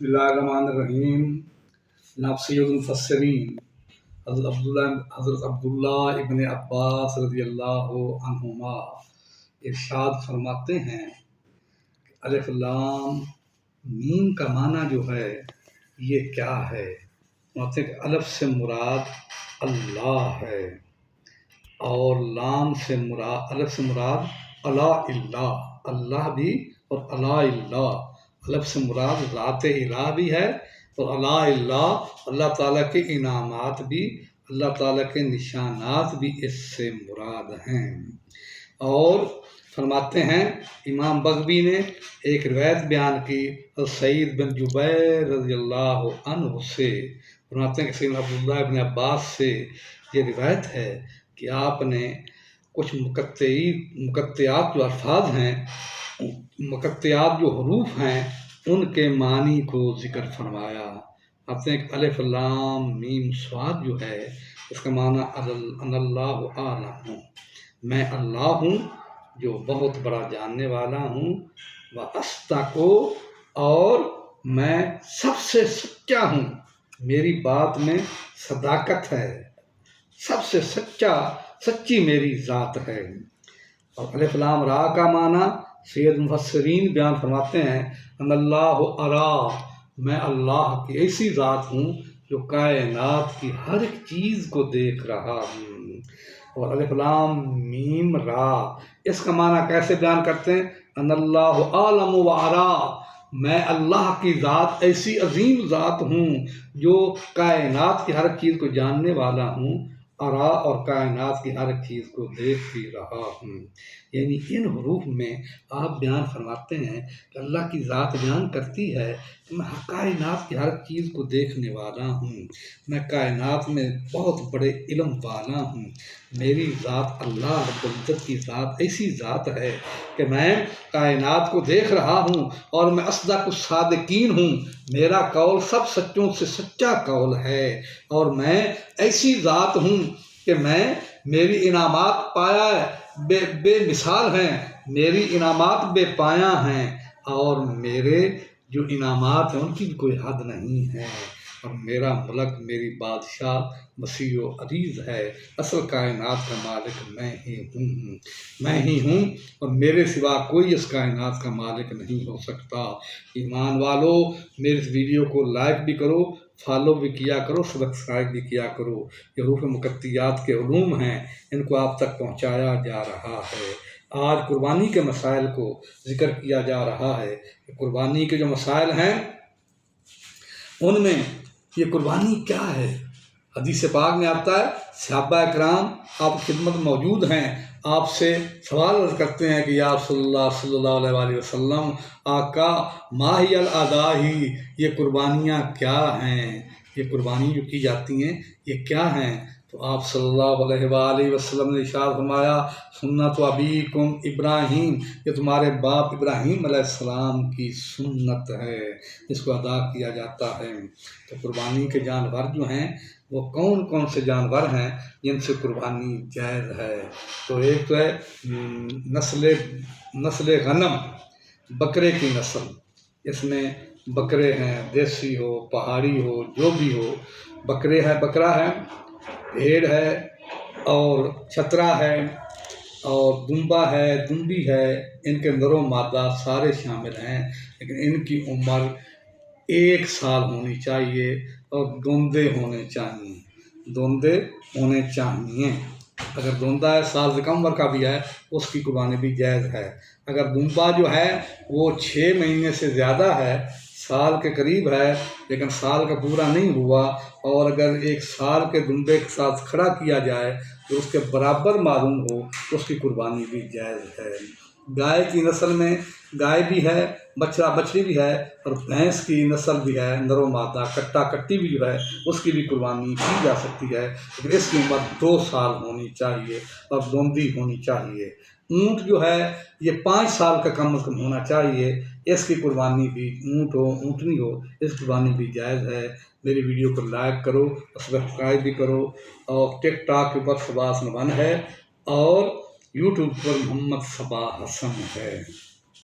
बिस्मिल्लाहिर्रहमानिर्रहीम। जनाब सैयदुल मुफस्सिरीन हज़रत अब्दुल्लाह इब्न अब्बास रज़ियल्लाहु अन्हुमा इरशाद फरमाते हैं कि अलिफ लाम मीम का माना जो है ये क्या है। फरमाते हैं कि अलिफ से मुराद अल्लाह है और लाम से मुराद अलिफ से मुराद अला इल्लाह अल्लाह भी और अला इल्लाह। अलिफ से मुराद ज़ात इलाह भी है और अला इल्लाह अल्लाह ताला के इनामात भी, अल्लाह ताला के निशानात भी इससे मुराद हैं। और फरमाते हैं इमाम बग़वी ने एक रिवायत बयान की और सईद बिन जुबैर रज़ियल्लाहु अन्हु से, फरमाते हैं कि सैयदना अब्दुल्लाह इब्न अब्बास से ये रिवायत है कि आपने कुछ मुक़त्तियात जो अल्फाज हैं, मुक़त्तियात जो हरूफ हैं, उनके मानी को ज़िक्र फरमाया। आपने एक अलिफ लाम मीम स्वाद जो है इसका माना अल्लाहु आलम हूँ, मैं अल्लाह हूँ जो बहुत बड़ा जानने वाला हूँ। व अस्ताको और मैं सबसे सच्चा हूँ, मेरी बात में सदाकत है, सबसे सच्ची मेरी ज़ात है। और अलिफ लाम रा का माना सैयद मुफस्सिरीन बयान फरमाते हैं अल्लाह अरा, मैं अल्लाह की ऐसी ज़ात हूँ जो कायनात की हर एक चीज़ को देख रहा हूँ। और अलिफ लाम मीम रा इसका माना कैसे बयान करते हैं अल्लाह आलम व अरा, मैं अल्लाह की ज़ात ऐसी अजीम ज़ात हूँ जो कायनात की हर चीज़ को जानने वाला हूँ, अरा और कायनात की हर चीज़ को देख भी रहा हूँ। यानी इन हरूफ में आप बयान फरमाते हैं कि अल्लाह की ज़ात बयान करती है कि मैं कायनात की हर चीज़ को देखने वाला हूँ, मैं कायनात में बहुत बड़े इल्म वाला हूँ। मेरी ज़ात अल्लाह रब्बुल इज़्ज़त की ज़ात ऐसी ज़ात है कि मैं कायनात को देख रहा हूँ और मैं अस्दक़ुस सादिकीन हूँ, मेरा कौल सब सच्चों से सच्चा कौल है। और मैं ऐसी ज़ात हूँ कि मैं मेरी इनामात पाया बेमिसाल हैं, मेरी इनामात बेपाया हैं और मेरे जो इनामात हैं उनकी कोई हद नहीं है। और मेरा मुल्क, मेरी बादशाह मसीह व अजीज़ है, असल कायनात का मालिक मैं ही हूँ और मेरे सिवा कोई इस कायनात का मालिक नहीं हो सकता। ईमान वालों, मेरे इस वीडियो को लाइक भी करो, फॉलो भी किया करो, सब्सक्राइब भी किया करो। ये हरूफ मुक़त्तियात के उलूम हैं, इनको आप तक पहुँचाया जा रहा है। आज कुर्बानी के मसाइल को ज़िक्र किया जा रहा है। कुर्बानी के जो मसाइल हैं उनमें ये कुर्बानी क्या है। हदीस पाक में आता है सहाबा इकराम आप खिदमत मौजूद हैं, आपसे सवाल करते हैं कि या सल्लल्लाहु अलैहि वसल्लम आका माहियल अदाही, ये कुर्बानियाँ क्या हैं, ये कुर्बानी जो की जाती हैं ये क्या हैं। तो आप सल्लल्लाहु अलैहि वसल्लम ने इरशाद फरमाया सुन्नत अबीकुम इब्राहीम, ये तुम्हारे बाप इब्राहीम अलैहिस्सलाम की सुन्नत है, इसको अदा किया जाता है। तो कुर्बानी के जानवर जो हैं वो कौन कौन से जानवर हैं जिनसे कुर्बानी जायज़ है। तो एक तो है नस्ल गनम, बकरे की नस्ल, इसमें बकरे हैं, देसी हो पहाड़ी हो जो भी हो, बकरे है, बकरा है, भेड़ है और छतरा है और दुम्बा है, दुम्बी है, इनके नरो मादा सारे शामिल हैं। लेकिन इनकी उम्र 1 साल होनी चाहिए और दोंदे होने चाहिए। अगर दोंदा है साल से कम उम्र का भी है उसकी कुर्बानी भी जायज़ है। अगर दुम्बा जो है वो 6 महीने से ज़्यादा है, साल के करीब है लेकिन साल का पूरा नहीं हुआ, और अगर 1 साल के दुम्बे के साथ खड़ा किया जाए तो उसके बराबर मालूम हो तो उसकी कुर्बानी भी जायज़ है। गाय की नस्ल में गाय भी है, बछड़ा बछड़ी भी है और भैंस की नस्ल भी है, नरो मादा, कट्टा कट्टी भी जो है उसकी भी कुर्बानी की जा सकती है। लेकिन इसकी उम्र 2 साल होनी चाहिए और दोंदी होनी चाहिए। ऊँट जो है ये 5 साल का कम से कम होना चाहिए, इसकी कुर्बानी भी, ऊँट हो ऊँटनी हो, इस कुर्बानी भी जायज़ है। मेरी वीडियो को लाइक करो, सब्सक्राइब भी करो। और टिकटॉक के ऊपर सबा हसन है और यूट्यूब पर मोहम्मद सबा हसन है।